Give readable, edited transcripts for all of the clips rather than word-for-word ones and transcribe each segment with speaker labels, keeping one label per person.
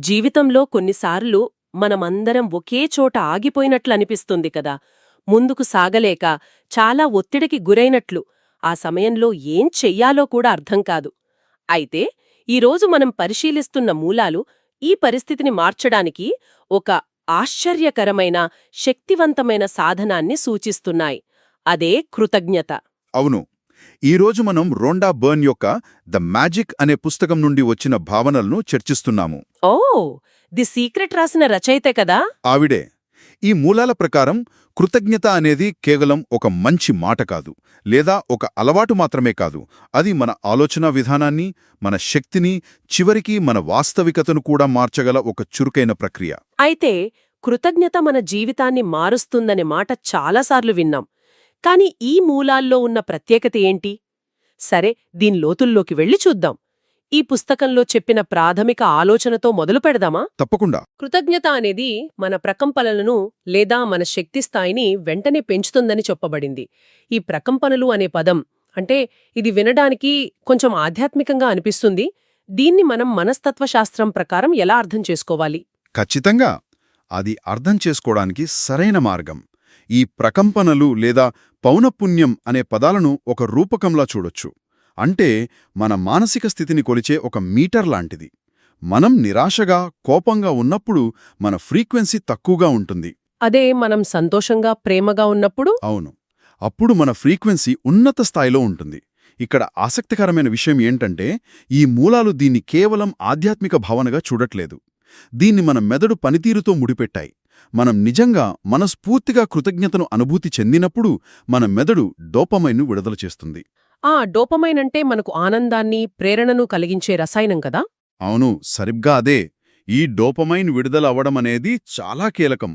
Speaker 1: జీవితంలో కొన్నిసార్లు మనమందరం ఒకే చోట ఆగిపోయినట్లనిపిస్తుంది కదా. ముందుకు సాగలేక చాలా ఒత్తిడికి గురైనట్లు ఆ సమయంలో ఏం చెయ్యాలో కూడా అర్థం కాదు. అయితే ఈరోజు మనం పరిశీలిస్తున్న మూలాలు ఈ పరిస్థితిని మార్చడానికి ఒక ఆశ్చర్యకరమైన శక్తివంతమైన సాధనాన్ని సూచిస్తున్నాయి. అదే కృతజ్ఞత.
Speaker 2: అవును. ఈరోజు మనం రోండా బర్న్ యొక్క ద మ్యాజిక్ అనే పుస్తకం నుండి వచ్చిన భావనలను చర్చిస్తున్నాము.
Speaker 1: ఓ, ది సీక్రెట్ రాసిన రచయితే కదా.
Speaker 2: ఆవిడే. ఈ మూలాల ప్రకారం కృతజ్ఞత అనేది కేవలం ఒక మంచి మాట కాదు, లేదా ఒక అలవాటు మాత్రమే కాదు. అది మన ఆలోచనా విధానాన్ని, మన శక్తిని, చివరికి మన వాస్తవికతను కూడా మార్చగల ఒక చురుకైన ప్రక్రియ.
Speaker 1: అయితే కృతజ్ఞత మన జీవితాన్ని మారుస్తుందనే మాట చాలాసార్లు విన్నాం. కాని ఈ మూలాల్లో ఉన్న ప్రత్యేకత ఏంటి? సరే, దీని లోతుల్లోకి వెళ్ళి చూద్దాం. ఈ పుస్తకంలో చెప్పిన ప్రాథమిక ఆలోచనతో మొదలు పెడదామా?
Speaker 2: తప్పకుండా.
Speaker 1: కృతజ్ఞత అనేది మన ప్రకంపనలను లేదా మన శక్తి స్థాయిని వెంటనే పెంచుతుందని చెప్పబడింది. ఈ ప్రకంపనలు అనే పదం అంటే ఇది వినడానికి కొంచెం ఆధ్యాత్మికంగా అనిపిస్తుంది. దీన్ని మనం మనస్తత్వశాస్త్రం ప్రకారం ఎలా అర్థం చేసుకోవాలి?
Speaker 2: ఖచ్చితంగా. అది అర్థం చేసుకోవడానికి సరైన మార్గం ఈ ప్రకంపనలు లేదా పౌనఃపున్యం అనే పదాలను ఒక రూపకంలా చూడొచ్చు. అంటే మన మానసిక స్థితిని కొలిచే ఒక మీటర్ లాంటిది. మనం నిరాశగా, కోపంగా ఉన్నప్పుడు మన ఫ్రీక్వెన్సీ తక్కువగా ఉంటుంది.
Speaker 1: అదే మనం సంతోషంగా, ప్రేమగా ఉన్నప్పుడు?
Speaker 2: అవును, అప్పుడు మన ఫ్రీక్వెన్సీ ఉన్నత స్థాయిలో ఉంటుంది. ఇక్కడ ఆసక్తికరమైన విషయం ఏంటంటే, ఈ మూలాలు దీన్ని కేవలం ఆధ్యాత్మిక భావనగా చూడట్లేదు. దీన్ని మన మెదడు పనితీరుతో ముడిపెట్టాయి. మనం నిజంగా మనస్ఫూర్తిగా కృతజ్ఞతను అనుభూతి చెందినప్పుడు మన మెదడు డోపమైన్ను విడుదల చేస్తుంది.
Speaker 1: డోపమైన్ అంటే మనకు ఆనందాన్ని, ప్రేరణను కలిగించే రసాయనం కదా?
Speaker 2: అవును, సరిగ్గా అదే. ఈ డోపమైన్ విడుదల అవడమనేది చాలా కీలకం.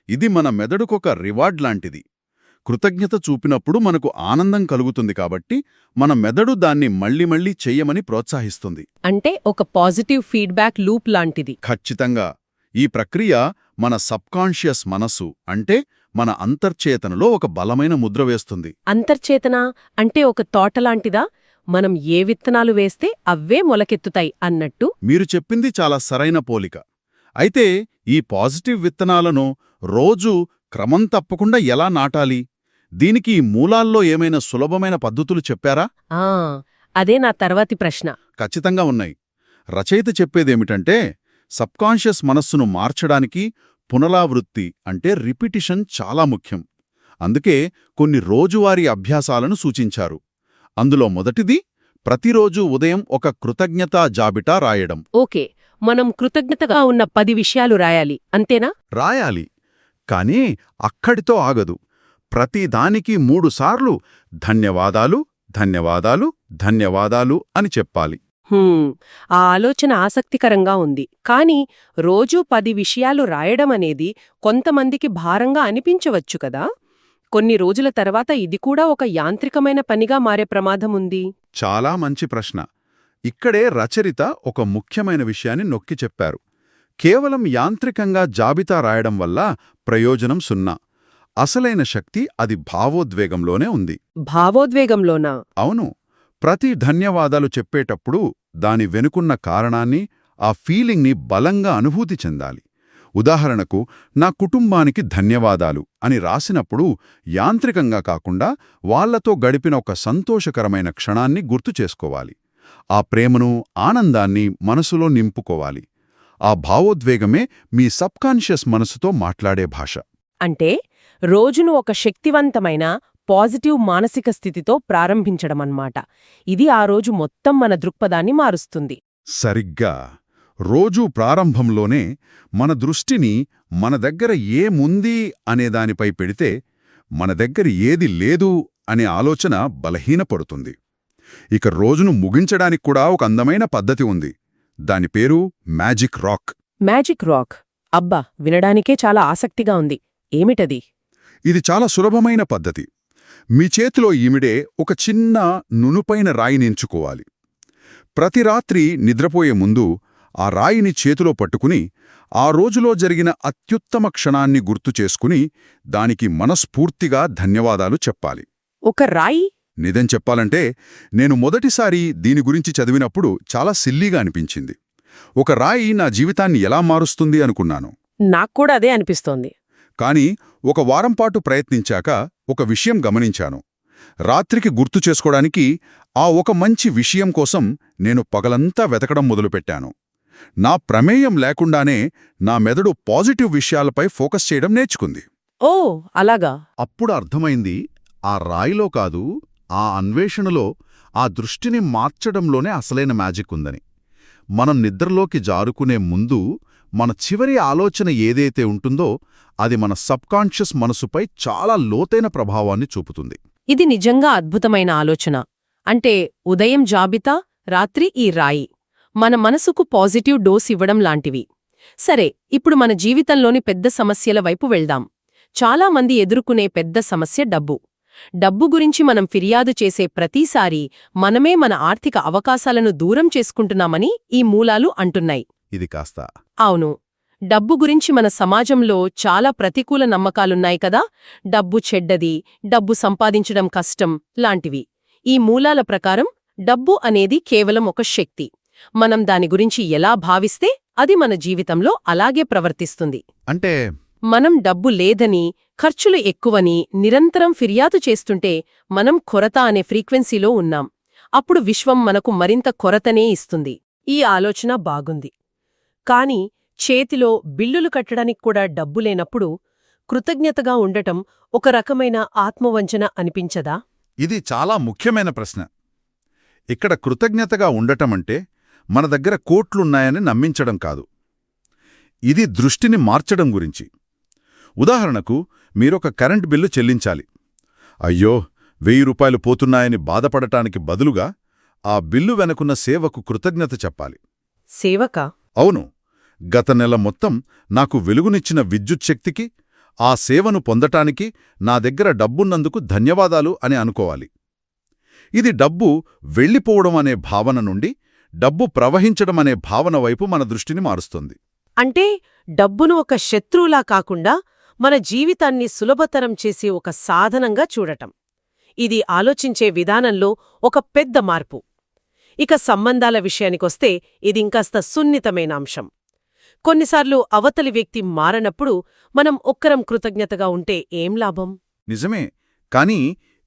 Speaker 2: ఇది మన మెదడుకొక రివార్డ్ లాంటిది. కృతజ్ఞత చూపినప్పుడు మనకు ఆనందం కలుగుతుంది కాబట్టి మన మెదడు దాన్ని మళ్ళీ మళ్ళీ చెయ్యమని ప్రోత్సహిస్తుంది.
Speaker 1: అంటే ఒక పాజిటివ్ ఫీడ్బ్యాక్ లూప్ లాంటిది.
Speaker 2: ఖచ్చితంగా. ఈ ప్రక్రియ మన సబ్కాన్షియస్ మనస్సు అంటే మన అంతర్చేతనలో ఒక బలమైన ముద్ర వేస్తుంది.
Speaker 1: అంతర్చేతన అంటే ఒక తోటలాంటిదా? మనం ఏ విత్తనాలు వేస్తే అవే మొలకెత్తుతాయి అన్నట్టు.
Speaker 2: మీరు చెప్పింది చాలా సరైన పోలిక. అయితే ఈ పాజిటివ్ విత్తనాలను రోజూ క్రమం తప్పకుండా ఎలా నాటాలి? దీనికి ఈ మూలాల్లో ఏమైనా సులభమైన పద్ధతులు చెప్పారా?
Speaker 1: అదే నా తర్వాతి ప్రశ్న.
Speaker 2: ఖచ్చితంగా ఉన్నాయి. రచయిత చెప్పేదేమిటంటే, సబ్కాన్షియస్ మనస్సును మార్చడానికి పునరావృత్తి అంటే రిపిటిషన్ చాలా ముఖ్యం. అందుకే కొన్ని రోజువారీ అభ్యాసాలను సూచించారు. అందులో మొదటిది ప్రతిరోజూ ఉదయం ఒక కృతజ్ఞతా జాబితా రాయడం.
Speaker 1: ఓకే, మనం కృతజ్ఞతగా ఉన్న 10 విషయాలు రాయాలి, అంతేనా?
Speaker 2: రాయాలి. కానీ అక్కడితో ఆగదు. ప్రతిదానికి 3 సార్లు ధన్యవాదాలు, ధన్యవాదాలు, ధన్యవాదాలు అని చెప్పాలి.
Speaker 1: ఆ ఆలోచన ఆసక్తికరంగా ఉంది. కాని రోజూ 10 విషయాలు రాయడం అనేది కొంతమందికి భారంగా అనిపించవచ్చు కదా. కొన్ని రోజుల తర్వాత ఇది కూడా ఒక యాంత్రికమైన పనిగా మారే ప్రమాదముంది.
Speaker 2: చాలా మంచి ప్రశ్న. ఇక్కడే రచయిత ఒక ముఖ్యమైన విషయాన్ని నొక్కి చెప్పారు. కేవలం యాంత్రికంగా జాబితా రాయడం వల్ల ప్రయోజనం సున్నా. అసలైన శక్తి అది భావోద్వేగంలోనే ఉంది.
Speaker 1: భావోద్వేగంలోనా?
Speaker 2: అవును. ప్రతి ధన్యవాదాలు చెప్పేటప్పుడు దాని వెనుకున్న కారణాన్ని, ఆ ఫీలింగ్ని బలంగా అనుభూతి చెందాలి. ఉదాహరణకు, నా కుటుంబానికి ధన్యవాదాలు అని రాసినప్పుడు యాంత్రికంగా కాకుండా వాళ్లతో గడిపిన ఒక సంతోషకరమైన క్షణాన్ని గుర్తు చేసుకోవాలి. ఆ ప్రేమను, ఆనందాన్ని మనసులో నింపుకోవాలి. ఆ భావోద్వేగమే మీ సబ్కాన్షియస్ మనసుతో మాట్లాడే భాష.
Speaker 1: అంటే రోజును ఒక శక్తివంతమైన పాజిటివ్ మానసిక స్థితితో ప్రారంభించడమన్నమాట. ఇది ఆ రోజు మొత్తం మన దృక్పథాన్ని మారుస్తుంది.
Speaker 2: సరిగ్గా. రోజూ ప్రారంభంలోనే మన దృష్టిని మన దగ్గర ఏముంది అనేదానిపై పెడితే మన దగ్గర ఏది లేదు అనే ఆలోచన బలహీనపడుతుంది. ఇక రోజును ముగించడానికి కూడా ఒక అందమైన పద్ధతి ఉంది. దాని పేరు మ్యాజిక్ రాక్.
Speaker 1: Magic rock? అబ్బా, వినడానికే చాలా ఆసక్తిగా ఉంది. ఏమిటది?
Speaker 2: ఇది చాలా సులభమైన పద్ధతి. మీ చేతిలో ఈమిడే ఒక చిన్న నునుపైన రాయిని ఎంచుకోవాలి. ప్రతి రాత్రి నిద్రపోయే ముందు ఆ రాయిని చేతిలో పట్టుకుని ఆ రోజులో జరిగిన అత్యుత్తమ క్షణాన్ని గుర్తు చేసుకుని దానికి మనస్ఫూర్తిగా ధన్యవాదాలు చెప్పాలి.
Speaker 1: ఒక రాయి?
Speaker 2: నిజం చెప్పాలంటే నేను మొదటిసారి దీని గురించి చదివినప్పుడు చాలా సిల్లీగా అనిపించింది. ఒక రాయి నా జీవితాన్ని ఎలా మారుస్తుంది అనుకున్నాను.
Speaker 1: నాక్కూడా అదే అనిపిస్తోంది.
Speaker 2: కానీ ఒక వారం పాటు ప్రయత్నించాక ఒక విషయం గమనించాను. రాత్రికి గుర్తు చేసుకోవడానికి ఆ ఒక మంచి విషయం కోసం నేను పగలంతా వెతకడం మొదలుపెట్టాను. నా ప్రమేయం లేకుండానే నా మెదడు పాజిటివ్ విషయాలపై ఫోకస్ చేయడం నేర్చుకుంది.
Speaker 1: ఓ అలాగా.
Speaker 2: అప్పుడు అర్థమైంది, ఆ రాయిలో కాదు, ఆ అన్వేషణలో, ఆ దృష్టిని మార్చడంలోనే అసలైన మ్యాజిక్ ఉందని. మనం నిద్రలోకి జారుకునే ముందు మన చివరి ఆలోచన ఏదైతే ఉంటుందో అది మన సబ్కాన్షియస్ మనసుపై చాలా లోతైన ప్రభావాన్ని చూపుతుంది.
Speaker 1: ఇది నిజంగా అద్భుతమైన ఆలోచన. అంటే ఉదయం జాబితా, రాత్రి ఈ రాయి మన మనసుకు పాజిటివ్ డోస్ ఇవ్వడం లాంటివి. సరే, ఇప్పుడు మన జీవితంలోని పెద్ద సమస్యల వైపు వెళ్దాం. చాలామంది ఎదుర్కొనే పెద్ద సమస్య డబ్బు. డబ్బు గురించి మనం ఫిర్యాదు చేసే ప్రతిసారీ మనమే మన ఆర్థిక అవకాశాలను దూరం చేసుకుంటున్నామని ఈ మూలాలు అంటున్నాయి.
Speaker 2: ఇది కాస్త
Speaker 1: అవును. డబ్బు గురించి మన సమాజంలో చాలా ప్రతికూల నమ్మకాలున్నాయి కదా. డబ్బు చెడ్డది, డబ్బు సంపాదించడం కష్టం లాంటివి. ఈ మూలాల ప్రకారం డబ్బు అనేది కేవలం ఒక శక్తి. మనం దాని గురించి ఎలా భావిస్తే అది మన జీవితంలో అలాగే ప్రవర్తిస్తుంది.
Speaker 2: అంటే
Speaker 1: మనం డబ్బు లేదని, ఖర్చులు ఎక్కువని నిరంతరం ఫిర్యాదు చేస్తుంటే మనం కొరత అనే ఫ్రీక్వెన్సీలో ఉన్నాం. అప్పుడు విశ్వం మనకు మరింత కొరతనే ఇస్తుంది. ఈ ఆలోచన బాగుంది. కాని చేతిలో బిల్లులు కట్టడానికి కూడా డబ్బు లేనప్పుడు కృతజ్ఞతగా ఉండటం ఒక రకమైన ఆత్మవంచన అనిపించదా?
Speaker 2: ఇది చాలా ముఖ్యమైన ప్రశ్న. ఇక్కడ కృతజ్ఞతగా ఉండటమంటే మన దగ్గర కోట్లున్నాయని నమ్మించడం కాదు. ఇది దృష్టిని మార్చడం గురించి. ఉదాహరణకు, మీరొక కరెంట్ బిల్లు చెల్లించాలి. అయ్యో, 1000 రూపాయలు పోతున్నాయని బాధపడటానికి బదులుగా ఆ బిల్లు వెనుకున్న సేవకు కృతజ్ఞత చెప్పాలి.
Speaker 1: సేవకా?
Speaker 2: అవును. గత నెల మొత్తం నాకు వెలుగునిచ్చిన విద్యుచ్ఛక్తికి, ఆ సేవను పొందటానికి నా దగ్గర డబ్బున్నందుకు ధన్యవాదాలు అని అనుకోవాలి. ఇది డబ్బు వెళ్ళిపోవడం అనే భావన నుండి డబ్బు ప్రవహించడం అనే భావన వైపు మన దృష్టిని మారుస్తుంది.
Speaker 1: అంటే డబ్బును ఒక శత్రువులా కాకుండా మన జీవితాన్ని సులభతరం చేసే ఒక సాధనంగా చూడటం. ఇది ఆలోచించే విధానంలో ఒక పెద్ద మార్పు. ఇక సంబంధాల విషయానికొస్తే ఇదింకాస్త సున్నితమైన అంశం. కొన్నిసార్లు అవతలి వ్యక్తి మారనప్పుడు మనం ఒక్కరం కృతజ్ఞతగా ఉంటే ఏం లాభం?
Speaker 2: నిజమే. కానీ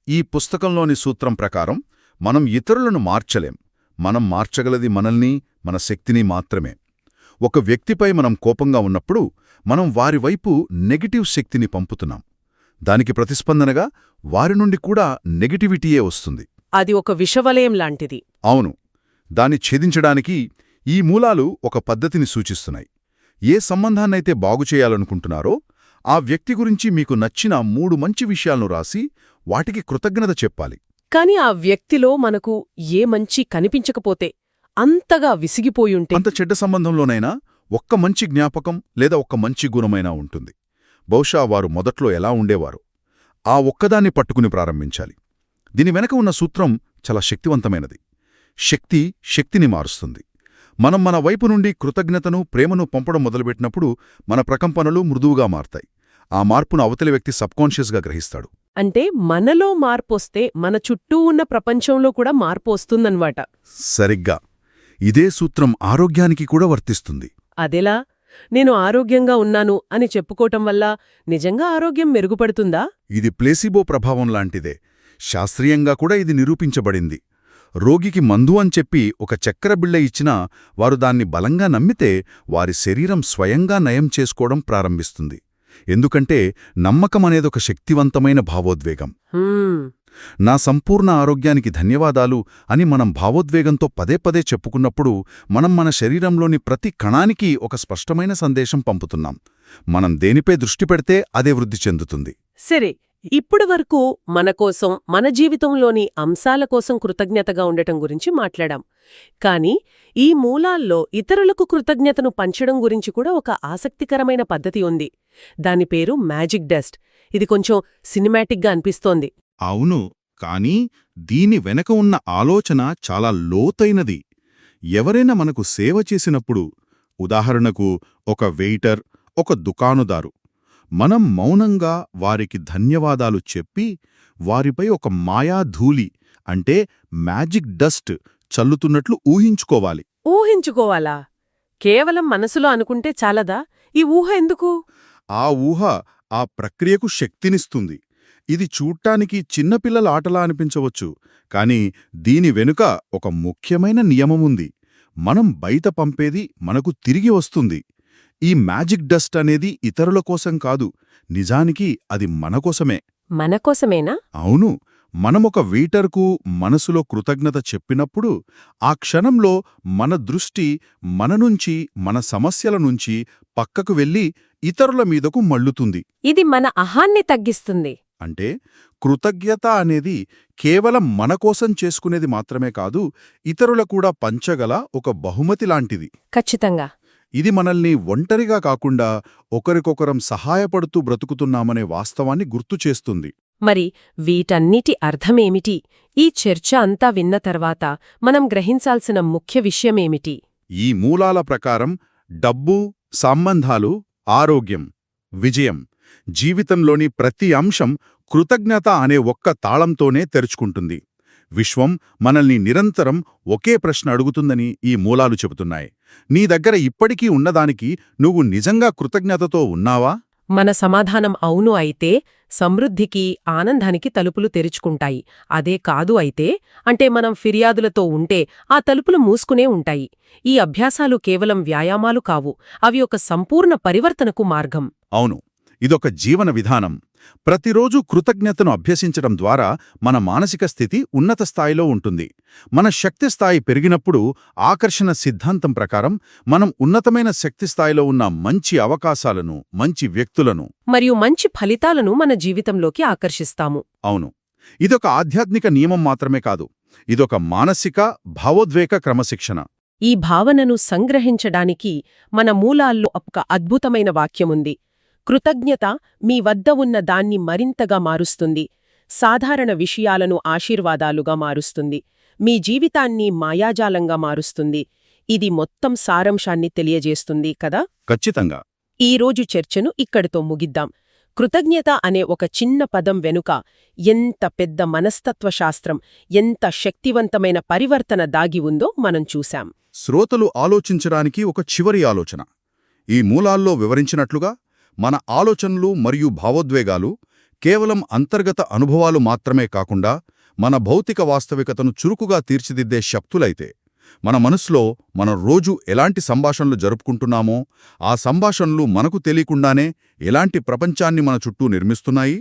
Speaker 2: ఈ పుస్తకంలోని సూత్రం ప్రకారం మనం ఇతరులను మార్చలేం. మనం మార్చగలది మనల్ని, మన శక్తిని మాత్రమే. ఒక వ్యక్తిపై మనం కోపంగా ఉన్నప్పుడు మనం వారి వైపు నెగటివ్ శక్తిని పంపుతున్నాం. దానికి ప్రతిస్పందనగా వారి నుండి కూడా నెగటివిటీయే వస్తుంది.
Speaker 1: అది ఒక విషవలయం లాంటిది.
Speaker 2: అవును. దాన్ని ఛేదించడానికి ఈ మూలాలు ఒక పద్ధతిని సూచిస్తున్నాయి. ఏ సంబంధాన్నైతే బాగుచేయాలనుకుంటున్నారో ఆ వ్యక్తి గురించి మీకు నచ్చిన 3 మంచి విషయాలను రాసి వాటికి కృతజ్ఞత చెప్పాలి.
Speaker 1: కాని ఆ వ్యక్తిలో మనకు ఏ మంచి కనిపించకపోతే, అంతగా విసిగిపోయుంటే,
Speaker 2: అంత చెడ్డ సంబంధంలోనైనా ఒక్క మంచి జ్ఞాపకం లేదా ఒక్క మంచి గుణమైనా ఉంటుంది. బహుశా వారు మొదట్లో ఎలా ఉండేవారు, ఆ ఒక్కదాన్ని పట్టుకుని ప్రారంభించాలి. దీని వెనక ఉన్న సూత్రం చాలా శక్తివంతమైనది. శక్తి శక్తిని మారుస్తుంది. మనం మన వైపు నుండి కృతజ్ఞతను, ప్రేమను పంపడం మొదలుపెట్టినప్పుడు మన ప్రకంపనలు మృదువుగా మారతాయి. ఆ మార్పును అవతలి వ్యక్తి సబ్కాన్షియస్గా గ్రహిస్తాడు.
Speaker 1: అంటే మనలో మార్పొస్తే మన చుట్టూ ఉన్న ప్రపంచంలో కూడా మార్పు వస్తుందన్నమాట.
Speaker 2: సరిగ్గా. ఇదే సూత్రం ఆరోగ్యానికి కూడా వర్తిస్తుంది.
Speaker 1: అదెలా? నేను ఆరోగ్యంగా ఉన్నాను అని చెప్పుకోవటం వల్ల నిజంగా ఆరోగ్యం మెరుగుపడుతుందా?
Speaker 2: ఇది ప్లేసిబో ప్రభావం లాంటిదే. శాస్త్రీయంగా కూడా ఇది నిరూపించబడింది. రోగికి మందు అని చెప్పి ఒక చక్కెర బిళ్ళ ఇచ్చినా వారు దాన్ని బలంగా నమ్మితే వారి శరీరం స్వయంగా నయం చేసుకోవడం ప్రారంభిస్తుంది. ఎందుకంటే నమ్మకమనేదొక శక్తివంతమైన భావోద్వేగం. నా సంపూర్ణ ఆరోగ్యానికి ధన్యవాదాలు అని మనం భావోద్వేగంతో పదే పదే చెప్పుకున్నప్పుడు మనం మన శరీరంలోని ప్రతి కణానికి ఒక స్పష్టమైన సందేశం పంపుతున్నాం. మనం దేనిపై దృష్టి పెడితే అదే వృద్ధి చెందుతుంది.
Speaker 1: సరే, ఇప్పటి వరకు మన కోసం, మన జీవితంలోని అంశాల కోసం కృతజ్ఞతగా ఉండటం గురించి మాట్లాడాం. కానీ ఈ మూలాల్లో ఇతరులకు కృతజ్ఞతను పంచడం గురించి కూడా ఒక ఆసక్తికరమైన పద్ధతి ఉంది. దాని పేరు మ్యాజిక్ డస్ట్. ఇది కొంచెం సినిమాటిక్గా అనిపిస్తోంది.
Speaker 2: అవును, కానీ దీని వెనక ఉన్న ఆలోచన చాలా లోతైనది. ఎవరైనా మనకు సేవ చేసినప్పుడు, ఉదాహరణకు ఒక వెయిటర్, ఒక దుకాణదారు, మనం మౌనంగా వారికి ధన్యవాదాలు చెప్పి వారిపై ఒక మాయాధూళి అంటే మ్యాజిక్ డస్ట్ చల్లుతున్నట్లు ఊహించుకోవాలి.
Speaker 1: ఊహించుకోవాలా? కేవలం మనసులో అనుకుంటే చాలదా? ఈ ఊహ ఎందుకు?
Speaker 2: ఆ ఊహ ఆ ప్రక్రియకు శక్తినిస్తుంది. ఇది చూడ్డానికి చిన్నపిల్లల ఆటలా అనిపించవచ్చు, కానీ దీని వెనుక ఒక ముఖ్యమైన నియమముంది. మనం బయట పంపేది మనకు తిరిగి వస్తుంది. ఈ మ్యాజిక్ డస్ట్ అనేది ఇతరుల కోసం కాదు, నిజానికి అది మనకోసమే.
Speaker 1: మనకోసమేనా?
Speaker 2: అవును. మనమొక వెయిటర్కు మనసులో కృతజ్ఞత చెప్పినప్పుడు ఆ క్షణంలో మన దృష్టి మన నుంచి, మన సమస్యల నుంచి పక్కకు వెళ్ళి ఇతరుల మీదకు మళ్ళుతుంది.
Speaker 1: ఇది మన అహాన్ని తగ్గిస్తుంది.
Speaker 2: అంటే కృతజ్ఞత అనేది కేవలం మన కోసం చేసుకునేది మాత్రమే కాదు, ఇతరుల కూడా పంచగల ఒక బహుమతి లాంటిది.
Speaker 1: ఖచ్చితంగా.
Speaker 2: ఇది మనల్ని ఒంటరిగా కాకుండా ఒకరికొకరం సహాయపడుతూ బ్రతుకుతున్నామనే వాస్తవాన్ని గుర్తుచేస్తుంది.
Speaker 1: మరి వీటన్నిటి అర్థమేమిటి? ఈ చర్చ అంతా విన్న తర్వాత మనం గ్రహించాల్సిన ముఖ్య విషయమేమిటి?
Speaker 2: ఈ మూలాల ప్రకారం డబ్బు, సంబంధాలు, ఆరోగ్యం, విజయం, జీవితంలోని ప్రతి అంశం కృతజ్ఞత అనే ఒక్క తాళంతోనే తెరుచుకుంటుంది. విశ్వం మనల్ని నిరంతరం ఒకే ప్రశ్న అడుగుతుందని ఈ మూలాలు చెబుతున్నాయి. నీ దగ్గర ఇప్పటికీ ఉన్నదానికి నువ్వు నిజంగా కృతజ్ఞతతో ఉన్నావా?
Speaker 1: మన సమాధానం అవును అయితే సమృద్ధికి, ఆనందానికి తలుపులు తెరుచుకుంటాయి. అదే కాదు అయితే, అంటే మనం ఫిర్యాదులతో ఉంటే ఆ తలుపులు మూసుకునే ఉంటాయి. ఈ అభ్యాసాలు కేవలం వ్యాయామాలు కావు, అవి ఒక సంపూర్ణ పరివర్తనకు మార్గం.
Speaker 2: అవును, ఇదొక జీవన విధానం. ప్రతిరోజూ కృతజ్ఞతను అభ్యసించడం ద్వారా మన మానసిక స్థితి ఉన్నత స్థాయిలో ఉంటుంది. మన శక్తి స్థాయి పెరిగినప్పుడు ఆకర్షణ సిద్ధాంతం ప్రకారం మనం ఉన్నతమైన శక్తి స్థాయిలో ఉన్న మంచి అవకాశాలను, మంచి వ్యక్తులను
Speaker 1: మరియు మంచి ఫలితాలను మన జీవితంలోకి ఆకర్షిస్తాము.
Speaker 2: అవును, ఇదొక ఆధ్యాత్మిక నియమం మాత్రమే కాదు, ఇదొక మానసిక, భావోద్వేగ క్రమశిక్షణ.
Speaker 1: ఈ భావనను సంగ్రహించడానికి మన మూలాల్లో ఒక అద్భుతమైన వాక్యముంది. కృతజ్ఞత మీ వద్ద ఉన్న దాన్ని మరింతగా మారుస్తుంది. సాధారణ విషయాలను ఆశీర్వాదాలుగా మారుస్తుంది. మీ జీవితాన్ని మాయాజాలంగా మారుస్తుంది. ఇది మొత్తం సారాంశాన్ని తెలియజేస్తుంది కదా?
Speaker 2: ఖచ్చితంగా.
Speaker 1: ఈరోజు చర్చను ఇక్కడితో ముగిద్దాం. కృతజ్ఞత అనే ఒక చిన్న పదం వెనుక ఎంత పెద్ద మనస్తత్వశాస్త్రం, ఎంత శక్తివంతమైన పరివర్తన దాగి ఉందో మనం చూశాం.
Speaker 2: శ్రోతలు ఆలోచించడానికి ఒక చివరి ఆలోచన. ఈ మూలాల్లో వివరించినట్లుగా మన ఆలోచనలు మరియు భావోద్వేగాలు కేవలం అంతర్గత అనుభవాలు మాత్రమే కాకుండా మన భౌతిక వాస్తవికతను చురుకుగా తీర్చిదిద్దే శక్తులైతే, మన మనసులో మనం రోజూ ఎలాంటి సంభాషణలు జరుపుకుంటున్నామో ఆ సంభాషణలు మనకు తెలియకుండానే ఎలాంటి ప్రపంచాన్ని మన చుట్టూ నిర్మిస్తున్నాయి.